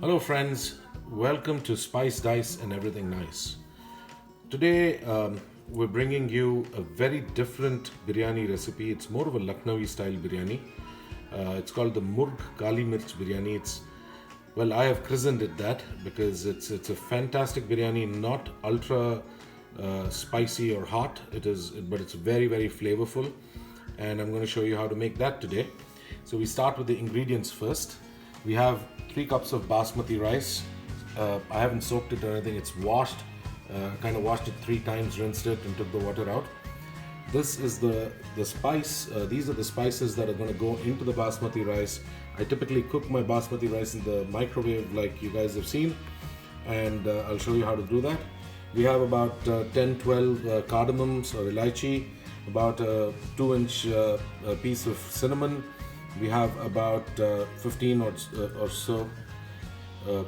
Hello friends, welcome to Spice Dice and Everything Nice. Today we're bringing you a very different biryani recipe. It's more of a Lucknowi style biryani. It's called the Murgh Mirch Biryani. I have christened it that because it's a fantastic biryani, not ultra spicy or hot. But it's very flavorful, and I'm going to show you how to make that today. So we start with the ingredients first. We have 3 cups of basmati rice. I haven't soaked it or anything. It's washed. Kind of washed it 3 times, rinsed it, and took the water out. This is the spice. These are the spices that are going to go into the basmati rice. I typically cook my basmati rice in the microwave, like you guys have seen, and I'll show you how to do that. We have about 10-12 cardamoms or elaichi, about a 2-inch piece of cinnamon. We have about 15 or so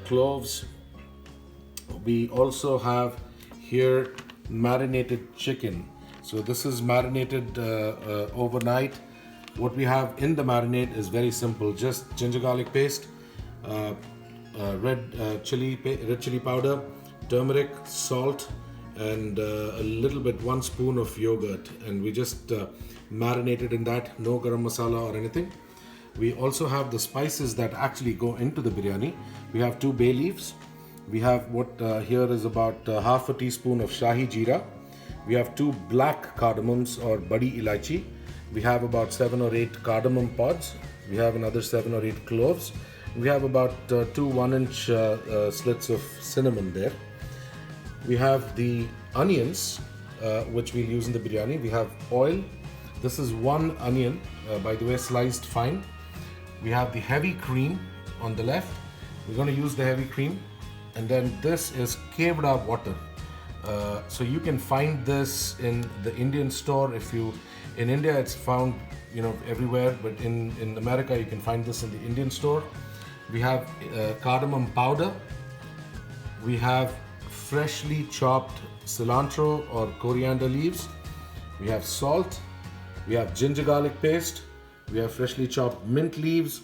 cloves. We also have here marinated chicken. So this is marinated overnight. What we have in the marinade is very simple: just ginger garlic paste, red chili powder, turmeric, salt, and a little bit, 1 spoon of yogurt. And we just marinated in that. No garam masala or anything. We also have the spices that actually go into the biryani. We have 2 bay leaves. We have what here is about half a teaspoon of shahi jeera. We have 2 black cardamoms or badi elaichi. We have about 7 or 8 cardamom pods. We have another 7 or 8 cloves. We have about 2 1-inch slits of cinnamon there. We have the onions, which we'll use in the biryani. We have oil. This is 1 onion, by the way, sliced fine. We have the heavy cream on the left. We're going to use the heavy cream. And then this is caved out water. So you can find this in the Indian store. In India it's found everywhere, but in America you can find this in the Indian store. We have cardamom powder. We have freshly chopped cilantro or coriander leaves. We have salt. We have ginger garlic paste. We have freshly chopped mint leaves.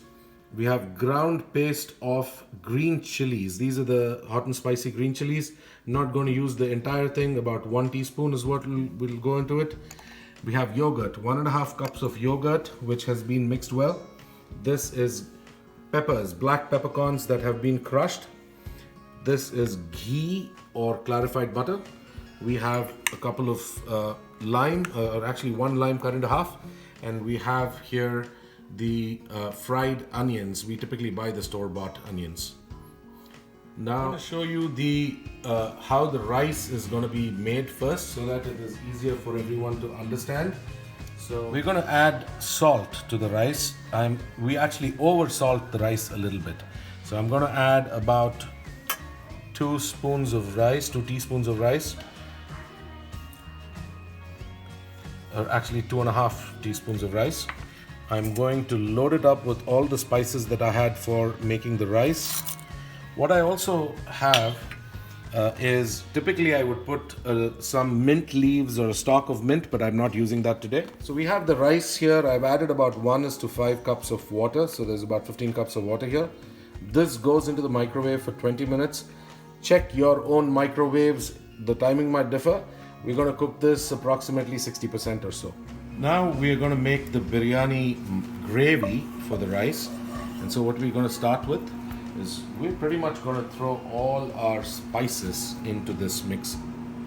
We have ground paste of green chilies. These are the hot and spicy green chilies. Not going to use the entire thing. About 1 teaspoon is what will go into it. We have yogurt, 1.5 cups of yogurt, which has been mixed well. This is peppers, black peppercorns that have been crushed. This is ghee or clarified butter. We have a couple of lime, or actually 1 lime cut into half. And we have here the fried onions. We typically buy the store-bought onions. Now I'm going to show you the how the rice is going to be made first, so that it is easier for everyone to understand. So we're going to add salt to the rice. We actually over salt the rice a little bit. So I'm going to add about 2 teaspoons of rice. Or actually 2.5 teaspoons of rice. I'm going to load it up with all the spices that I had for making the rice. What I also have is, typically I would put some mint leaves or a stalk of mint, but I'm not using that today. So we have the rice here. I've added about 1:5 cups of water. So there's about 15 cups of water here. This goes into the microwave for 20 minutes. Check your own microwaves. The timing might differ. We're going to cook this approximately 60% or so. Now we're going to make the biryani gravy for the rice. And so what we're going to start with is we're pretty much going to throw all our spices into this mix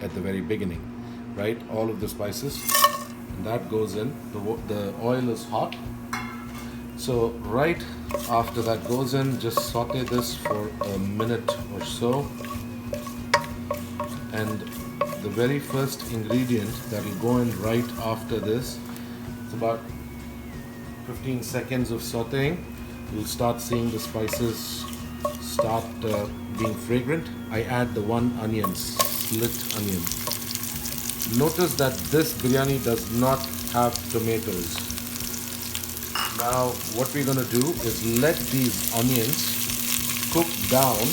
at the very beginning, right? All of the spices. And that goes in. The oil is hot. So right after that goes in, just saute this for a minute or so. And the very first ingredient that will go in right after this, it's about 15 seconds of sauteing. You'll start seeing the spices start being fragrant. I add the 1 onion, split onion. Notice that this biryani does not have tomatoes. Now what we're going to do is let these onions cook down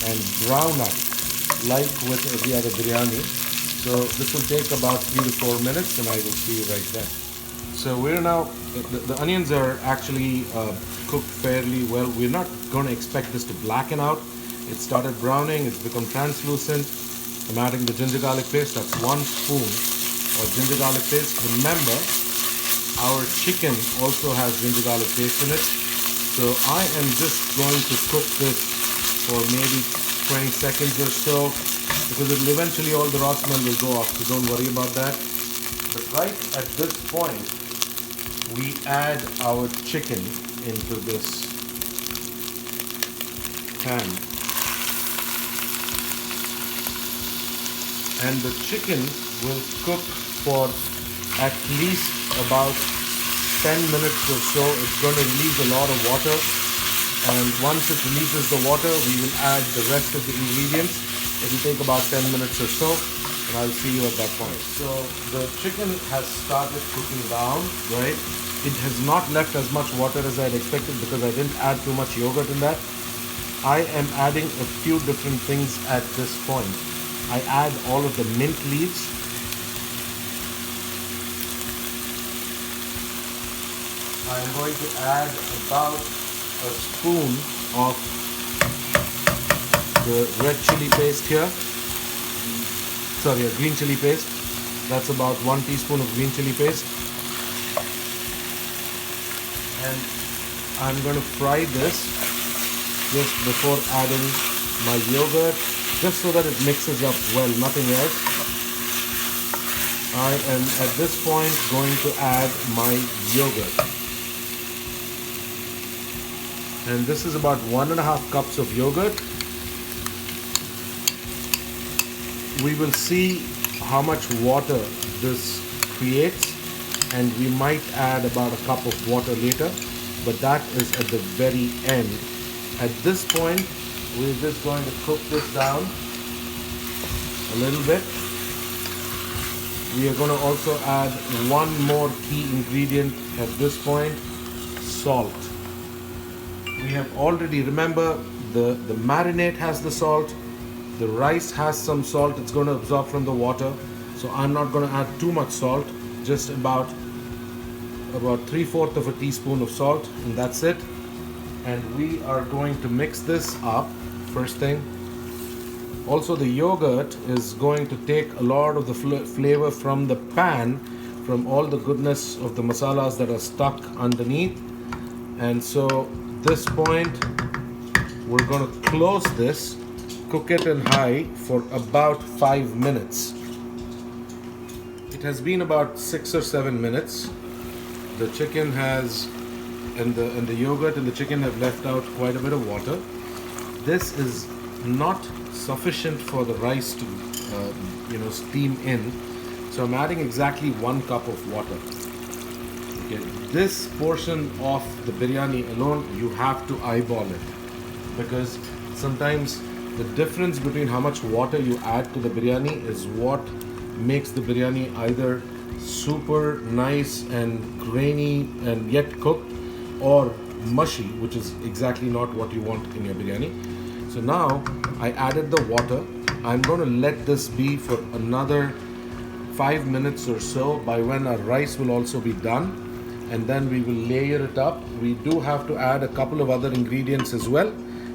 and brown up like with every other biryani. So this will take about 3 to 4 minutes, and I will see you right then. So we're now, the onions are actually cooked fairly well. We're not going to expect this to blacken out. It started browning, it's become translucent. I'm adding the ginger garlic paste. That's 1 spoon of ginger garlic paste. Remember, our chicken also has ginger garlic paste in it. So I am just going to cook this for maybe 20 seconds or so, because it will eventually, all the raw smell will go off, so don't worry about that. But right at this point, we add our chicken into this pan. And the chicken will cook for at least about 10 minutes or so. It's going to release a lot of water, and once it releases the water, we will add the rest of the ingredients. It will take about 10 minutes or so, and I'll see you at that point. So the chicken has started cooking down, right? It has not left as much water as I had expected because I didn't add too much yogurt in that. I am adding a few different things at this point. I add all of the mint leaves. I'm going to add about a spoon of the red chili paste here. Sorry, a green chili paste. That's about 1 teaspoon of green chili paste. And I'm going to fry this just before adding my yogurt, just so that it mixes up well, nothing else. I am at this point going to add my yogurt. And this is about 1.5 cups of yogurt. We will see how much water this creates, and we might add about a cup of water later, but that is at the very end. At this point, we're just going to cook this down a little bit. We are going to also add one more key ingredient at this point: salt. We have already, remember, the marinade has the salt, the rice has some salt, it's going to absorb from the water, so I'm not going to add too much salt, just about 3/4 of a teaspoon of salt, and that's it. And we are going to mix this up first thing. Also, the yogurt is going to take a lot of the flavor from the pan, from all the goodness of the masalas that are stuck underneath. And so this point, we're going to close this, cook it in high for about 5 minutes. It has been about 6 or 7 minutes. The chicken has, and the yogurt and the chicken have left out quite a bit of water. This is not sufficient for the rice to steam in, so I'm adding exactly 1 cup of water. Okay, this portion of the biryani alone, you have to eyeball it, because sometimes the difference between how much water you add to the biryani is what makes the biryani either super nice and grainy and yet cooked, or mushy, which is exactly not what you want in your biryani. So now I added the water. I'm going to let this be for another 5 minutes or so, by when our rice will also be done, and then we will layer it up. We do have to add a couple of other ingredients as well,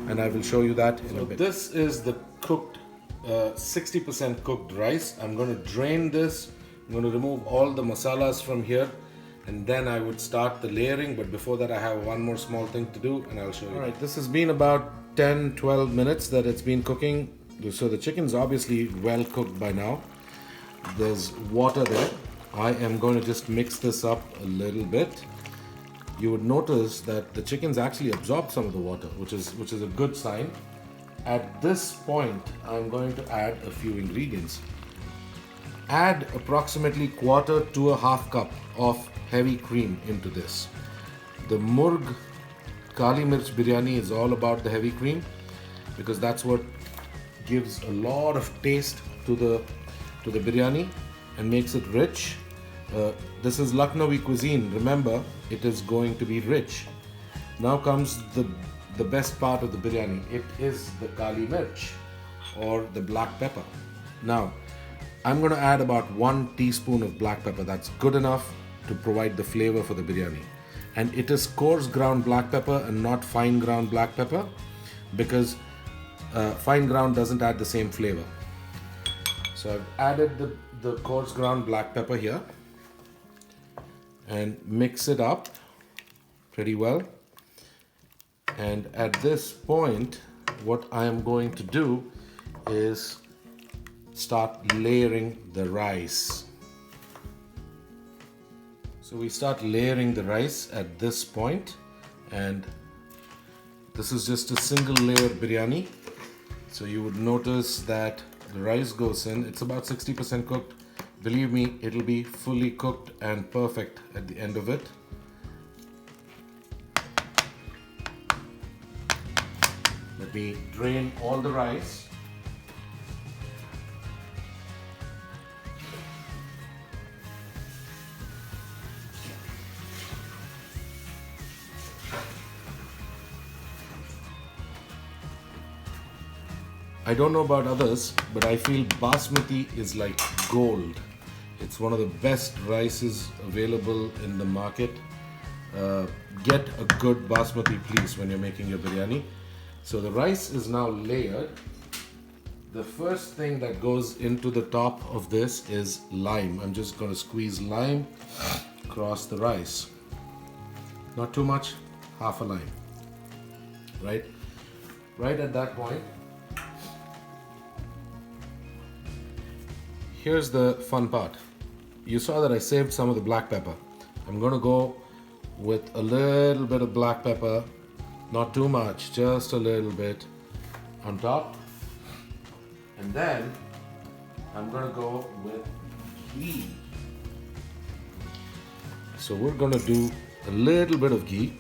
and I will show you that in a bit. This is the cooked 60% cooked rice. I'm going to drain this. I'm going to remove all the masalas from here, and then I would start the layering. But before that, I have one more small thing to do, and I'll show you. Alright, this has been about 10-12 minutes that it's been cooking. So the chicken's obviously well cooked by now. There's water there. I am going to just mix this up a little bit. You would notice that the chicken's actually absorbed some of the water, which is a good sign. At this point, I'm going to add a few ingredients. Add approximately 1/4 to 1/2 cup of heavy cream into this. The Murgh Kali Mirch biryani is all about the heavy cream, because that's what gives a lot of taste to the biryani and makes it rich. This is Lucknowi cuisine. Remember, it is going to be rich. Now comes the best part of the biryani. It is the Kali Mirch, or the black pepper. Now, I'm going to add about 1 teaspoon of black pepper. That's good enough to provide the flavor for the biryani. and it is coarse ground black pepper and not fine ground black pepper, because fine ground doesn't add the same flavor. So I've added the coarse ground black pepper here and mix it up pretty well. And at this point, what I am going to do is start layering the rice. So we start layering the rice at this point, and this is just a single layer biryani. So you would notice that the rice goes in, it's about 60% cooked. Believe me, it'll be fully cooked and perfect at the end of it. Let me drain all the rice. I don't know about others, but I feel basmati is like gold. It's one of the best rices available in the market. Get a good basmati, please, when you're making your biryani. So the rice is now layered. The first thing that goes into the top of this is lime. I'm just going to squeeze lime across the rice. Not too much, half a lime. Right at that point, here's the fun part. You saw that I saved some of the black pepper. I'm going to go with a little bit of black pepper, not too much, just a little bit on top. And then I'm going to go with ghee. So we're going to do a little bit of ghee,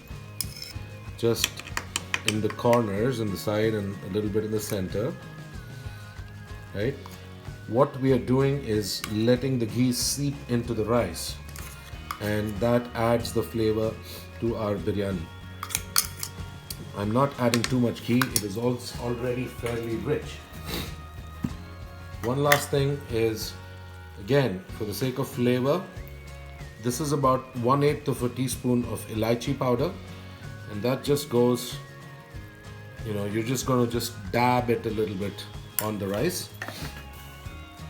just in the corners, in the side, and a little bit in the center. Right? What we are doing is letting the ghee seep into the rice, and that adds the flavor to our biryani. I'm not adding too much ghee, it is already fairly rich. One last thing is, again, for the sake of flavor, this is about 1/8 of a teaspoon of elaichi powder, and that just goes, you're just going to just dab it a little bit on the rice.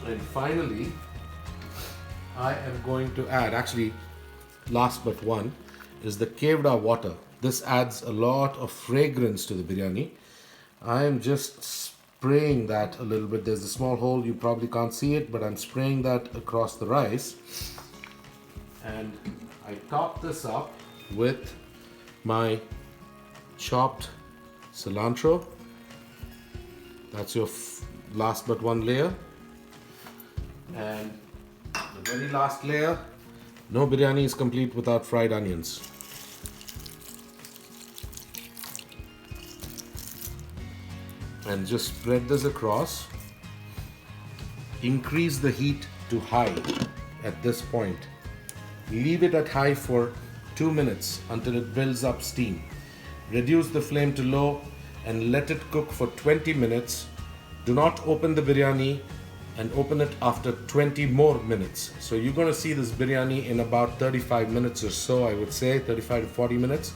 And finally, I am going to add, actually, last but one, is the kevda water. This adds a lot of fragrance to the biryani. I am just spraying that a little bit. There's a small hole, you probably can't see it, but I'm spraying that across the rice. And I top this up with my chopped cilantro. That's your last but one layer. And the very last layer, no biryani is complete without fried onions. And just spread this across. Increase the heat to high at this point. Leave it at high for 2 minutes until it builds up steam. Reduce the flame to low and let it cook for 20 minutes. Do not open the biryani, and open it after 20 more minutes. So you're going to see this biryani in about 35 minutes or so, I would say, 35 to 40 minutes.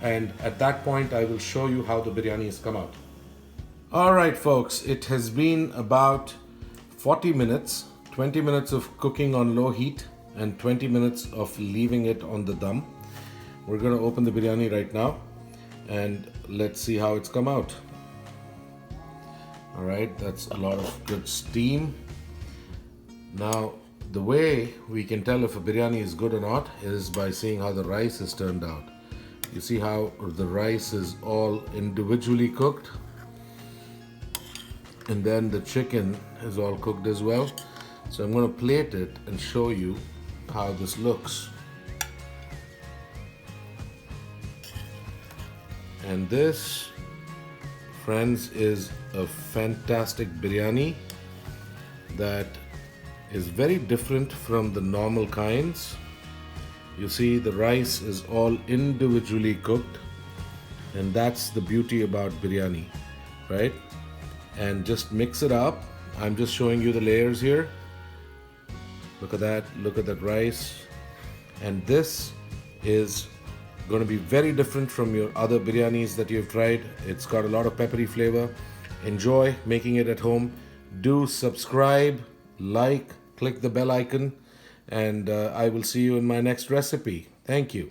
And at that point, I will show you how the biryani has come out. All right, folks, it has been about 40 minutes, 20 minutes of cooking on low heat and 20 minutes of leaving it on the dum. We're going to open the biryani right now and let's see how it's come out. All right, that's a lot of good steam. Now, the way we can tell if a biryani is good or not is by seeing how the rice is turned out. You see how the rice is all individually cooked, and then the chicken is all cooked as well. So I'm going to plate it and show you how this looks. And this, friends, is a fantastic biryani that is very different from the normal kinds. You see, the rice is all individually cooked, and that's the beauty about biryani, right? And just mix it up. I'm just showing you the layers here. Look at that rice. And this is Going to be very different from your other biryanis that you've tried. It's got a lot of peppery flavor. Enjoy making it at home. Do subscribe, like, click the bell icon, and I will see you in my next recipe. Thank you.